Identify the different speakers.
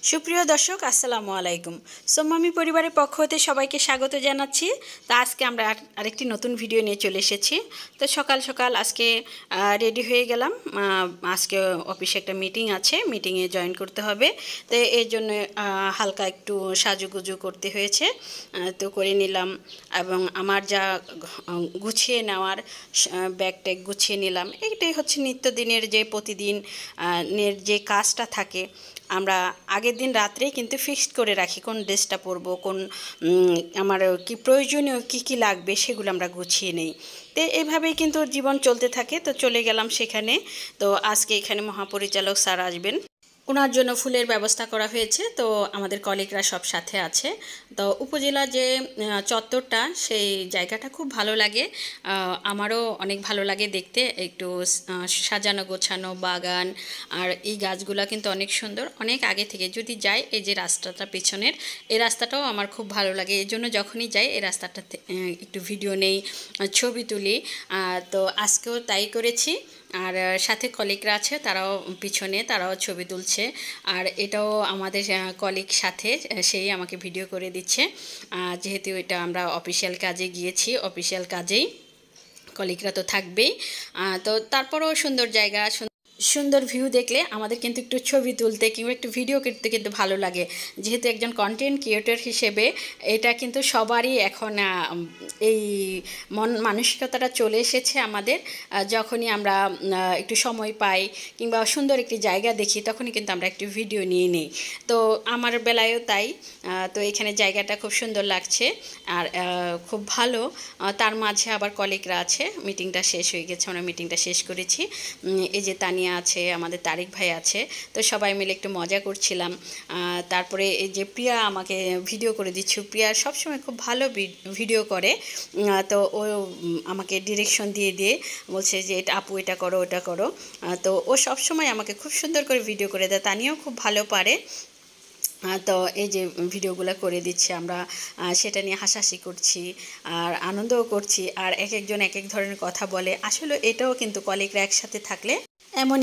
Speaker 1: সুপ্রিয় দর্শক আসসালামু আলাইকুম। সোমামি পরিবারের পক্ষ হতে সবাইকে স্বাগত জানাচ্ছি। তা আজকে আমরা আরেকটি নতুন ভিডিও নিয়ে চলে এসেছি। তো সকাল সকাল আজকে রেডি হয়ে গেলাম। আজকে অফিসে একটা মিটিং আছে, মিটিংয়ে জয়েন করতে হবে। তো এর জন্য হালকা একটু সাজুগুজু করতে হয়েছে, তো করে নিলাম। এবং আমার যা গুছিয়ে নেওয়ার ব্যাগ ট্যাগ গুছিয়ে নিলাম। এটাই হচ্ছে নিত্যদিনের যে প্রতিদিন যে কাজটা থাকে। আমরা আগের দিন রাত্রেই কিন্তু ফিক্সড করে রাখি কোন ড্রেসটা পরবো, কোন আমার কি প্রয়োজনীয় কি কি লাগবে সেগুলো আমরা গুছিয়ে নেই। তো এইভাবেই কিন্তু জীবন চলতে থাকে। তো চলে গেলাম সেখানে। তো আজকে এখানে মহাপরিচালক স্যার আসবেন, ওনার জন্য ফুলের ব্যবস্থা করা হয়েছে। তো আমাদের কলিগরা সব সাথে আছে। তো উপজেলা যে চত্বরটা, সেই জায়গাটা খুব ভালো লাগে। আমারও অনেক ভালো লাগে দেখতে, একটু সাজানো গোছানো বাগান। আর এই গাছগুলা কিন্তু অনেক সুন্দর। অনেক আগে থেকে যদি যাই, এই যে রাস্তাটা পেছনের, এই রাস্তাটাও আমার খুব ভালো লাগে। এই জন্য যখনই যাই এই রাস্তাটাতে একটু ভিডিও নেই, ছবি তুলি। তো আজকেও তাই করেছি। আর সাথে কলিগরা আছে, তারাও পিছনে, তারাও ছবি তুলছে। আর এটাও আমাদের কলিগ সাথে, সেই আমাকে ভিডিও করে দিচ্ছে। যেহেতু এটা আমরা অফিসিয়াল কাজে গিয়েছি, অফিসিয়াল কাজেই কলিগরা তো থাকবেই। তো তারপরও সুন্দর জায়গা, সুন্দর ভিউ দেখলে আমাদের কিন্তু একটু ছবি তুলতে কিংবা একটু ভিডিও করতে কিন্তু ভালো লাগে। যেহেতু একজন কন্টেন্ট ক্রিয়েটর হিসেবে এটা কিন্তু সবারই এখন এই মানসিকতাটা চলে এসেছে আমাদের। যখনই আমরা একটু সময় পাই কিংবা সুন্দর একটি জায়গা দেখি, তখনই কিন্তু আমরা একটু ভিডিও নিয়ে নিই। তো আমার বেলায়ও তাই। তো এখানে জায়গাটা খুব সুন্দর লাগছে আর খুব ভালো। তার মাঝে আবার কলিগরা আছে। মিটিংটা শেষ হয়ে গেছে, আমরা মিটিংটা শেষ করেছি। এই যে তানিয়া আছে, আমাদের তারিক ভাই আছে। তো সবাই মিলে একটু মজা করছিলাম। তারপরে এই যে প্রিয়া আমাকে ভিডিও করে দিচ্ছে। প্রিয়া সবসময় খুব ভালো ভিডিও করে। তো ও আমাকে ডিরেকশন দিয়ে দিয়ে বলছে যে এটা আপু এটা করো ওটা করো। তো ও সবসময় আমাকে খুব সুন্দর করে ভিডিও করে দেয়। তানিয়াও খুব ভালো পারে। তো এই যে ভিডিওগুলো করে দিচ্ছে, আমরা সেটা নিয়ে হাসাহাসি করছি আর আনন্দও করছি। আর এক একজন এক এক ধরনের কথা বলে। আসলে এটাও কিন্তু কলিগরা একসাথে থাকলে এমনই।